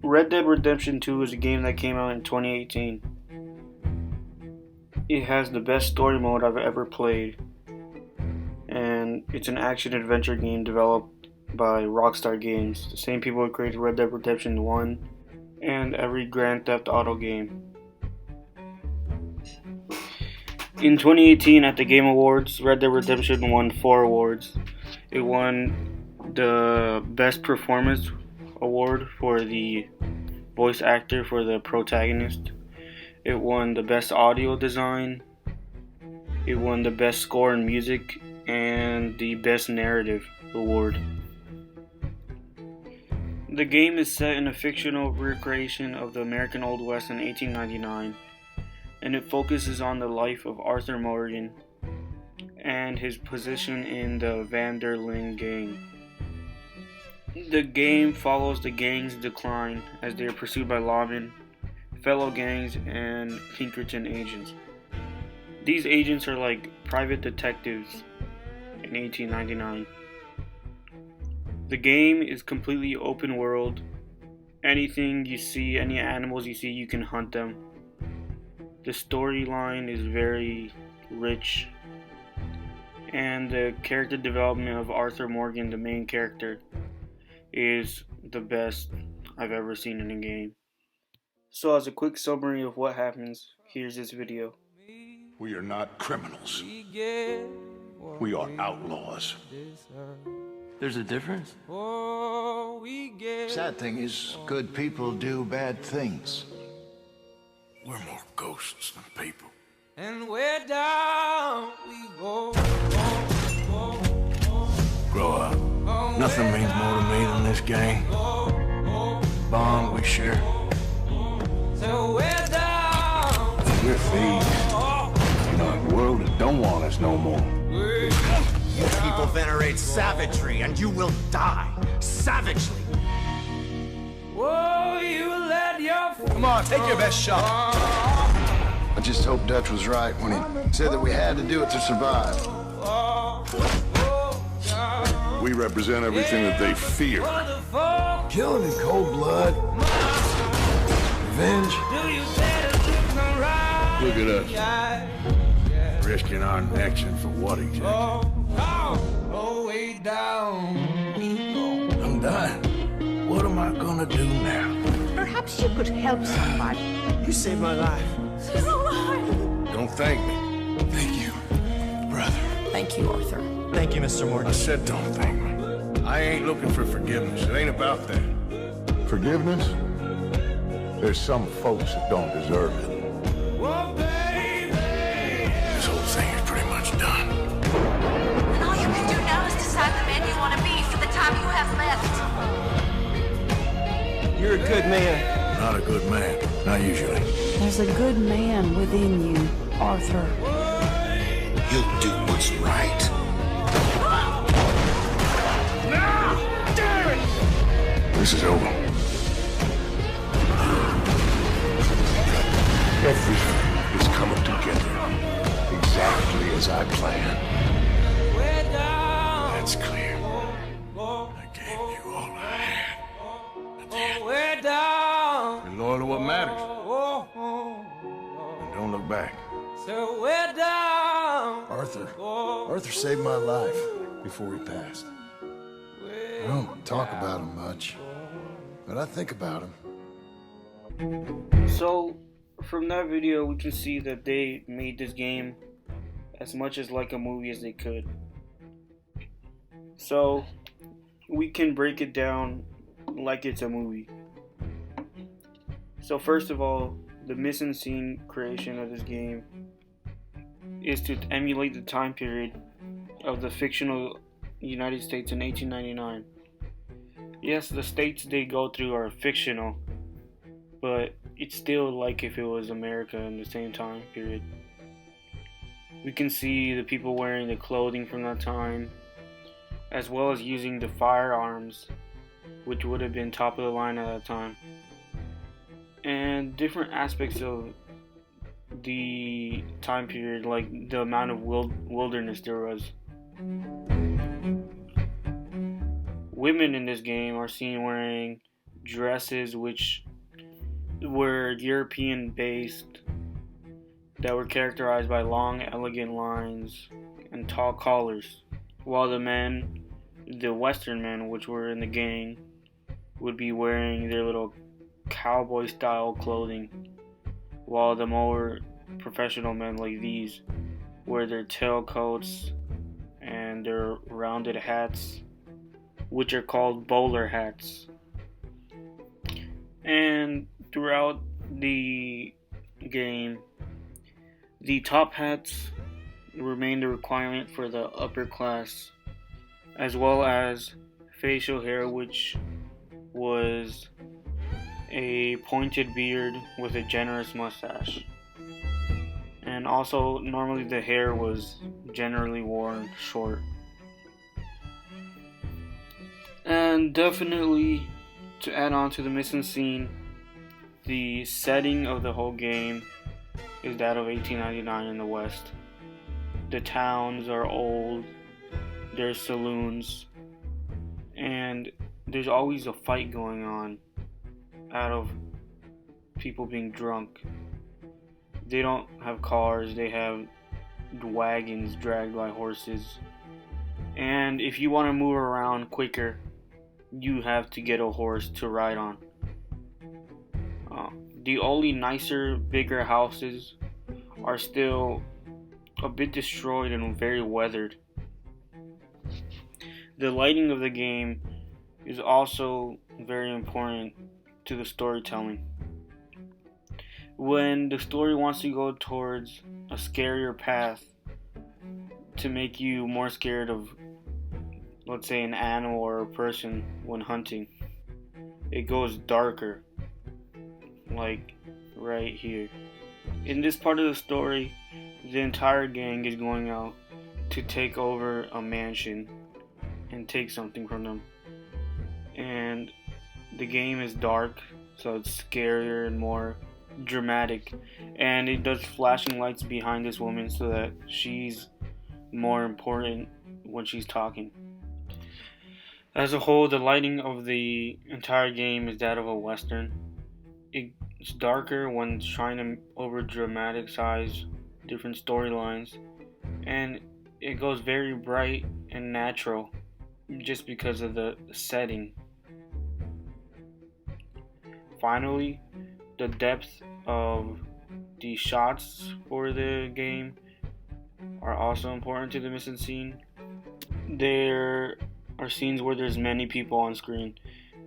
Red Dead Redemption 2 is a game that came out in 2018. It has the best story mode I've ever played, and it's an action-adventure game developed by Rockstar Games, the same people who created Red Dead Redemption 1 and every Grand Theft Auto game. In 2018 at the Game Awards, Red Dead Redemption won 4 awards. It won the Best Performance Award for the voice actor for the protagonist. It won the Best Audio Design. It won the Best Score and Music and the Best Narrative Award. The game is set in a fictional recreation of the American Old West in 1899, and it focuses on the life of Arthur Morgan and his position in the Van der Linde gang. The game follows the gang's decline as they are pursued by lawmen, fellow gangs, and Pinkerton agents. These agents are like private detectives in 1899. The game is completely open world. Anything you see, any animals you see, you can hunt them. The storyline is very rich, and the character development of Arthur Morgan, the main character, is the best I've ever seen in a game. So as a quick summary of what happens, here's this video. We are not criminals. We are outlaws. There's a difference? Sad thing is, good people do bad things. We're more ghosts than people. And where down we go. Grow up. Nothing means more to me than this gang. Bond we share. So where down. We're thieves. In a world that don't want us no more. You people venerate savagery, and you will die savagely. Whoa, you let your. Come on, take your best shot. I just hope Dutch was right when he said that we had to do it to survive. We represent everything that they fear. Killing in cold blood. Revenge. Look at us. Risking our necks and for what exactly? Way down. I'm dying. What am I gonna do now? Perhaps you could help somebody. You saved my life. Don't thank me. Thank you, brother. Thank you, Arthur. Thank you, Mr. I Morgan. said don't thank me. I ain't looking for forgiveness. It ain't about that. Forgiveness? There's some folks that don't deserve it. This whole thing is pretty much done. And all you can do now is decide the man you want to be for the time you have left. You're a good man. Not a good man. Not usually. There's a good man within you, Arthur. You'll do what's right. This is over. Everything is coming together exactly as I planned. That's clear. I gave you all I had. That's it. Where down. Be loyal to what matters. And don't look back. So where down. Arthur saved my life before he passed. I don't talk about him much, but I think about him. So from that video we can see that they made this game as much as like a movie as they could. So we can break it down like it's a movie. So first of all, the mise-en-scene creation of this game is to emulate the time period of the fictional United States in 1899. Yes, the states they go through are fictional, but it's still like if it was America in the same time period. We can see the people wearing the clothing from that time, as well as using the firearms, which would have been top of the line at that time, and different aspects of the time period, like the amount of wilderness there was. Women in this game are seen wearing dresses which were European based, that were characterized by long, elegant lines and tall collars, while the men, the Western men, which were in the gang, would be wearing their little cowboy style clothing, while the more professional men like these wear their tailcoats and their rounded hats, which are called bowler hats. And throughout the game, the top hats remained a requirement for the upper class, as well as facial hair, which was a pointed beard with a generous mustache. And also, normally the hair was generally worn short. And definitely, to add on to the missing scene, the setting of the whole game is that of 1899 in the West. The towns are old, there's saloons, and there's always a fight going on out of people being drunk. They don't have cars, they have wagons dragged by horses. And if you want to move around quicker, you have to get a horse to ride on. The only nicer, bigger houses are still a bit destroyed and very weathered. The lighting of the game is also very important to the storytelling. When the story wants to go towards a scarier path to make you more scared of, let's say, an animal or a person when hunting, it goes darker, like right here. In this part of the story, the entire gang is going out to take over a mansion and take something from them. And the game is dark, so it's scarier and more dramatic. And it does flashing lights behind this woman so that she's more important when she's talking. As a whole, the lighting of the entire game is that of a Western. It's darker when trying to over dramatize different storylines, and it goes very bright and natural just because of the setting. Finally, the depth of the shots for the game are also important to the missing scene. There are scenes where there's many people on screen,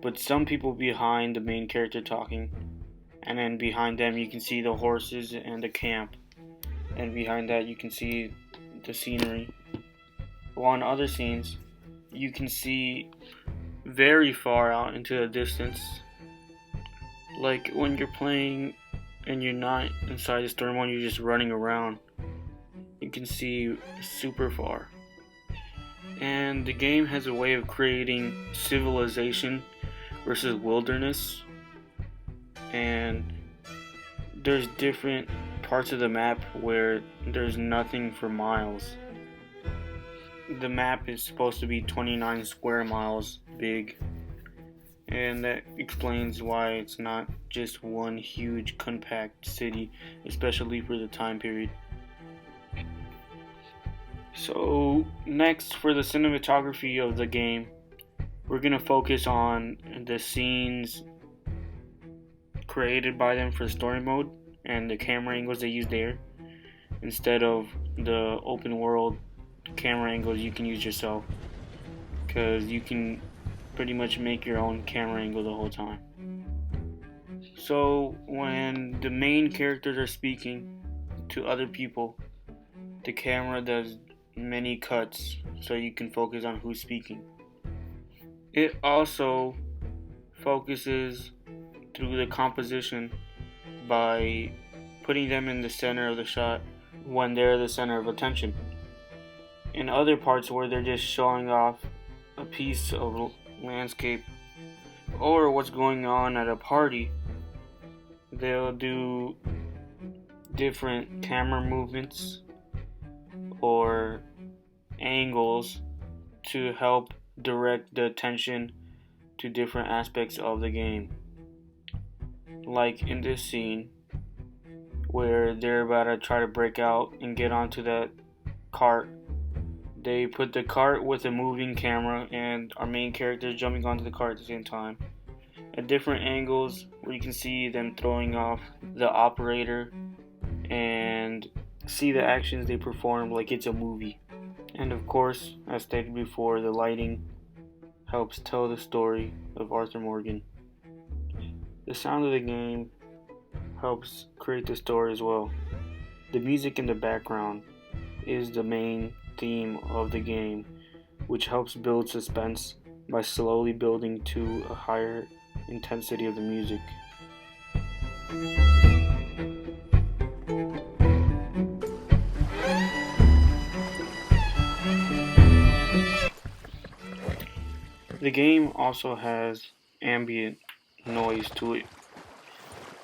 but some people behind the main character talking, and then behind them you can see the horses and the camp, and behind that you can see the scenery. While in other scenes you can see very far out into the distance, like when you're playing and you're not inside the story mode, you're just running around, you can see super far. And the game has a way of creating civilization versus wilderness, and there's different parts of the map where there's nothing for miles. The map is supposed to be 29 square miles big, and that explains why it's not just one huge compact city, especially for the time period. So next, for the cinematography of the game, we're going to focus on the scenes created by them for story mode and the camera angles they use there, instead of the open world camera angles you can use yourself, because you can pretty much make your own camera angle the whole time. So when the main characters are speaking to other people, the camera does many cuts so you can focus on who's speaking. It also focuses through the composition by putting them in the center of the shot when they're the center of attention. In other parts where they're just showing off a piece of landscape or what's going on at a party, they'll do different camera movements or angles to help direct the attention to different aspects of the game. Like in this scene where they're about to try to break out and get onto that cart. They put the cart with a moving camera and our main character is jumping onto the cart at the same time. At different angles where you can see them throwing off the operator and see the actions they perform like it's a movie. And of course, as stated before, the lighting helps tell the story of Arthur Morgan. The sound of the game helps create the story as well. The music in the background is the main theme of the game, which helps build suspense by slowly building to a higher intensity of the music. The game also has ambient noise to it.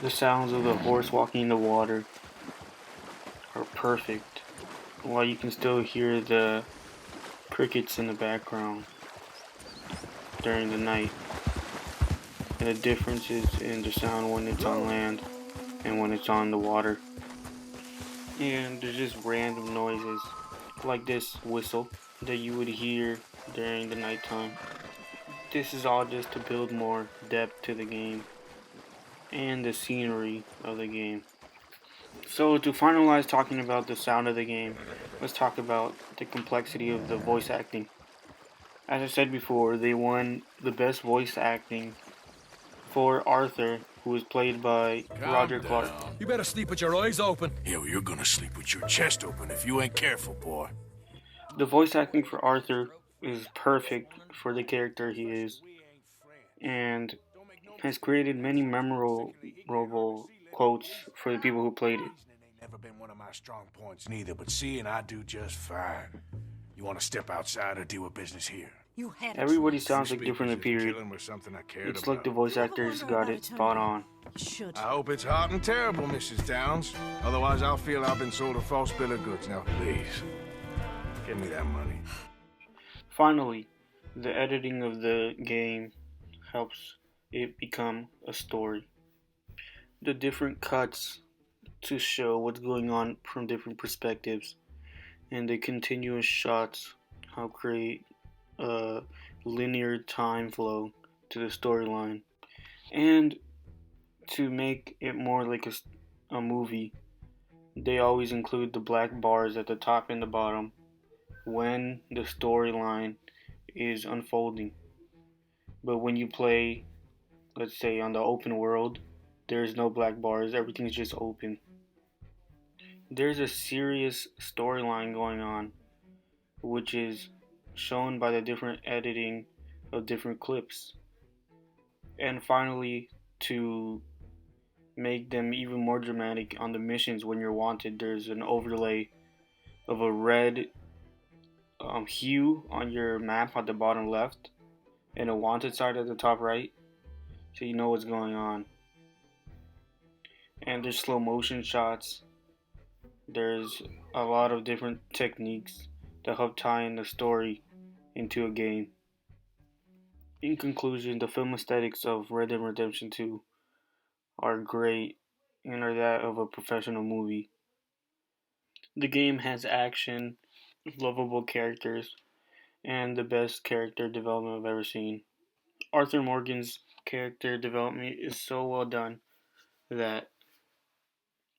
The sounds of the horse walking in the water are perfect, while you can still hear the crickets in the background during the night. And the difference is in the sound when it's on land and when it's on the water. And there's just random noises like this whistle that you would hear during the nighttime. This is all just to build more depth to the game and the scenery of the game. So to finalize talking about the sound of the game, let's talk about the complexity of the voice acting. As I said before, they won the best voice acting for Arthur, who was played by Roger Clark. You better sleep with your eyes open. Yeah, well, you're gonna sleep with your chest open if you ain't careful, boy. The voice acting for Arthur is perfect for the character he is, and has created many memorable quotes for the people who played it. Never been one of my strong points neither, but seeing I do just fine. You want to step outside or deal with business here? Everybody sounds like different period. It's like the voice actors got it spot on. I hope it's hot and terrible, Mrs. Downs. Otherwise, I'll feel I've been sold a false bill of goods. Now, please, give me that money. Finally, the editing of the game helps it become a story. The different cuts to show what's going on from different perspectives, and the continuous shots help create a linear time flow to the storyline. And to make it more like a movie, they always include the black bars at the top and the bottom when the storyline is unfolding. But when you play, let's say on the open world, there's no black bars, everything's just open. There's a serious storyline going on, which is shown by the different editing of different clips. And finally, to make them even more dramatic on the missions when you're wanted, there's an overlay of a red hue on your map at the bottom left and a wanted side at the top right, so you know what's going on. And there's slow motion shots. There's a lot of different techniques to help tie in the story into a game. In conclusion, the film aesthetics of Red Dead Redemption 2 are great and are that of a professional movie. The game has action, lovable characters, and the best character development I've ever seen. Arthur Morgan's character development is so well done that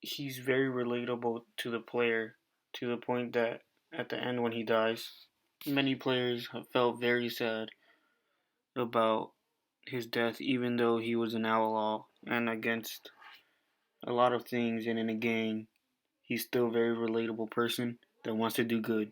he's very relatable to the player, to the point that at the end when he dies, many players have felt very sad about his death, even though he was an outlaw and against a lot of things and in a gang, he's still a very relatable person that wants to do good.